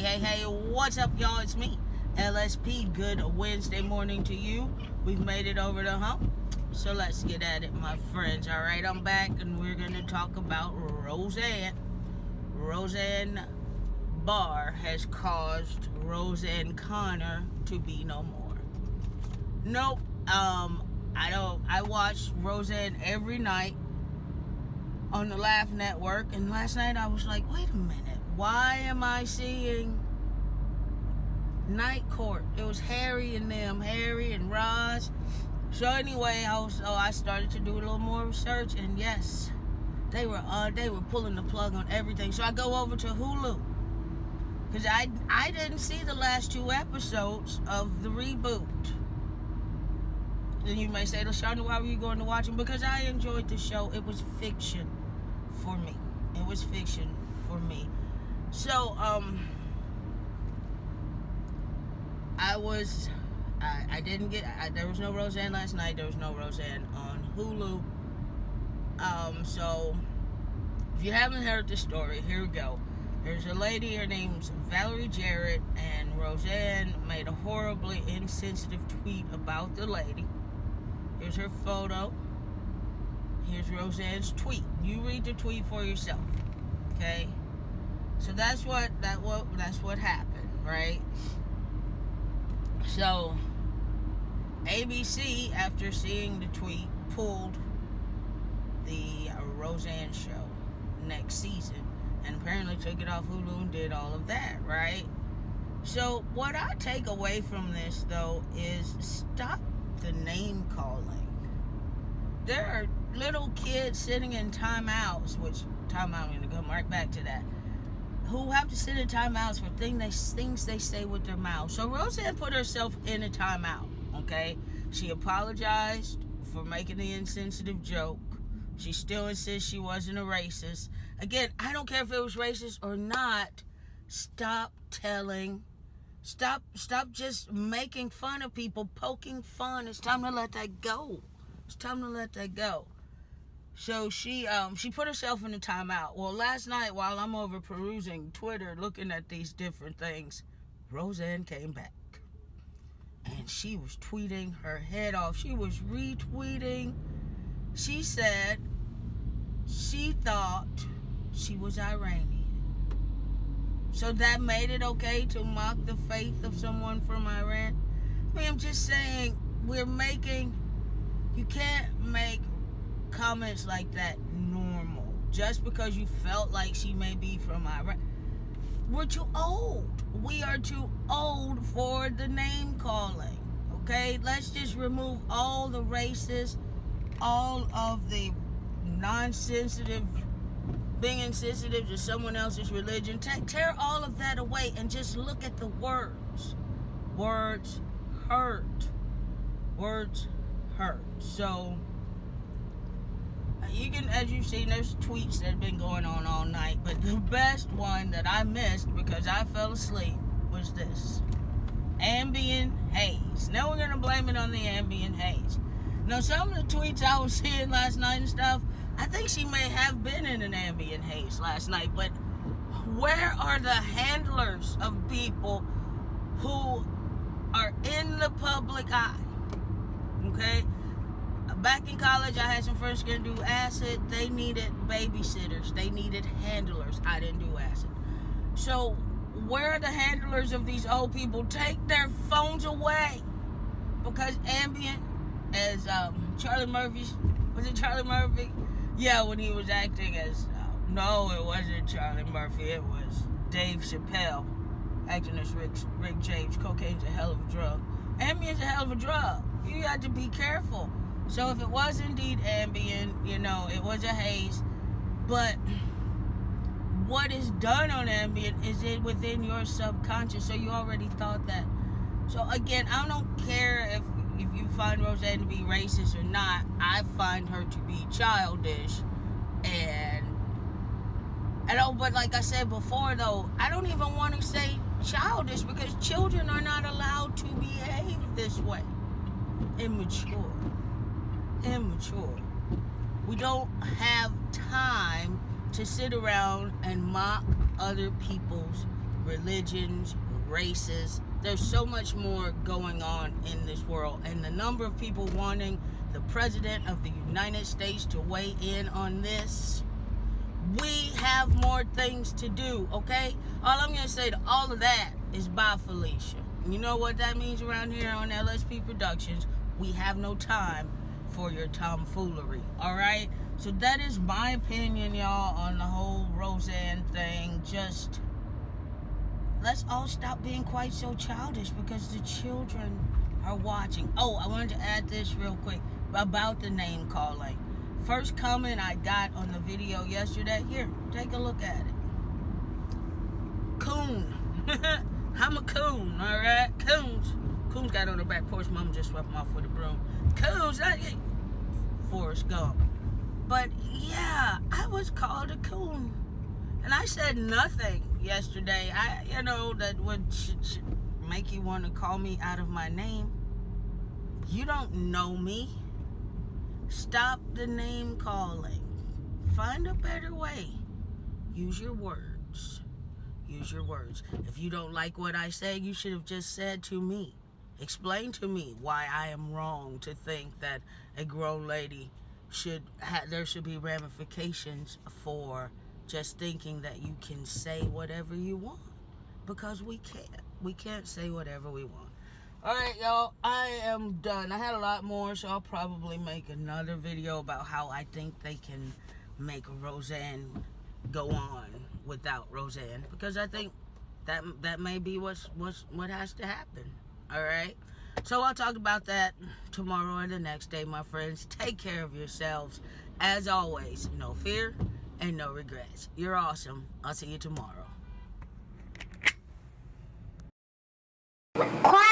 Hey, what's up, y'all? It's me, LSP. Good Wednesday morning to you. We've made it over the hump, so let's get at it, my friends. All right, I'm back, and we're going to talk about Roseanne. Roseanne Barr has caused Roseanne Connor to be no more. Nope. I watch Roseanne every night on the Laugh Network, and last night I was like, wait a minute, why am I seeing Night Court? It was Harry and Roz. So anyway, I started to do a little more research, and yes, they were pulling the plug on everything. So I go over to Hulu, because I didn't see the last 2 episodes of the reboot. Then you may say, LaShonda, why were you going to watch them? Because I enjoyed the show. It was fiction for me. So, there was no Roseanne last night. There was no Roseanne on Hulu. So, if you haven't heard the story, here we go. There's a lady, her name's Valerie Jarrett, and Roseanne made a horribly insensitive tweet about the lady. Here's her photo. Here's Roseanne's tweet. You read the tweet for yourself, okay? So that's what happened, right? So ABC, after seeing the tweet, pulled the Roseanne show next season, and apparently took it off Hulu and did all of that, right? So what I take away from this, though, is stop the name calling. There are little kids sitting in timeouts, I'm going to come right back to that, who have to sit in timeouts for things they say with their mouth. So Roseanne put herself in a timeout, okay? She apologized for making the insensitive joke. She still insists she wasn't a racist. Again, I don't care if it was racist or not. Stop just making fun of people, poking fun. It's time to let that go. So she put herself in a timeout. Well, last night while I'm over perusing Twitter, looking at these different things, Roseanne came back. And she was tweeting her head off. She was retweeting. She said she thought she was Iranian. So that made it okay to mock the faith of someone from Iran? I mean, I'm just saying, you can't make comments like that normal just because you felt like she may be from Iran. We're too old. We are too old for the name calling, okay? Let's just remove all the racist, all of the non-sensitive, being insensitive to someone else's religion. Tear all of that away and just look at the words. Words hurt. So you can, as you've seen, there's tweets that have been going on all night, but the best one that I missed because I fell asleep was this: ambient haze. Now we're gonna blame it on the ambient haze. Now, some of the tweets I was seeing last night and stuff, I think she may have been in an ambient haze last night, but where are the handlers of people who are in the public eye? Okay? Back in college, I had some friends going to do acid. They needed babysitters. They needed handlers. I didn't do acid. So, where are the handlers of these old people? Take their phones away. Because ambient, as Charlie Murphy, was it Charlie Murphy? Yeah, when he was acting as, no, it wasn't Charlie Murphy. It was Dave Chappelle acting as Rick James. Cocaine's a hell of a drug. Ambient's a hell of a drug. You got to be careful. So if it was indeed ambient, it was a haze. But what is done on ambient is it within your subconscious. So you already thought that. So again, I don't care if you find Roseanne to be racist or not. I find her to be childish. But like I said before, though, I don't even want to say childish because children are not allowed to behave this way. Immature. We don't have time to sit around and mock other people's religions, races. There's so much more going on in this world. And the number of people wanting the President of the United States to weigh in on this, we have more things to do, okay? All I'm going to say to all of that is bye, Felicia. You know what that means around here on LSP Productions? We have no time for your tomfoolery, all right? So that is my opinion, y'all, on the whole Roseanne thing. Just let's all stop being quite so childish because the children are watching. Oh, I wanted to add this real quick about the name calling. First comment I got on the video yesterday. Here, take a look at it. Coon. I'm a coon, all right? Coons. Coons got on the back porch. Mama just swept him off with a broom. Coons. Forrest Gump. But, yeah, I was called a coon. And I said nothing yesterday. That would should make you want to call me out of my name. You don't know me. Stop the name calling. Find a better way. Use your words. Use your words. If you don't like what I say, you should have just said to me. Explain to me why I am wrong to think that a grown lady there should be ramifications for just thinking that you can say whatever you want. Because we can't. We can't say whatever we want. Alright, y'all, I am done. I had a lot more, so I'll probably make another video about how I think they can make Roseanne go on without Roseanne. Because I think that may be what has to happen. Alright? So I'll talk about that tomorrow or the next day, my friends. Take care of yourselves. As always, no fear and no regrets. You're awesome. I'll see you tomorrow. Quiet.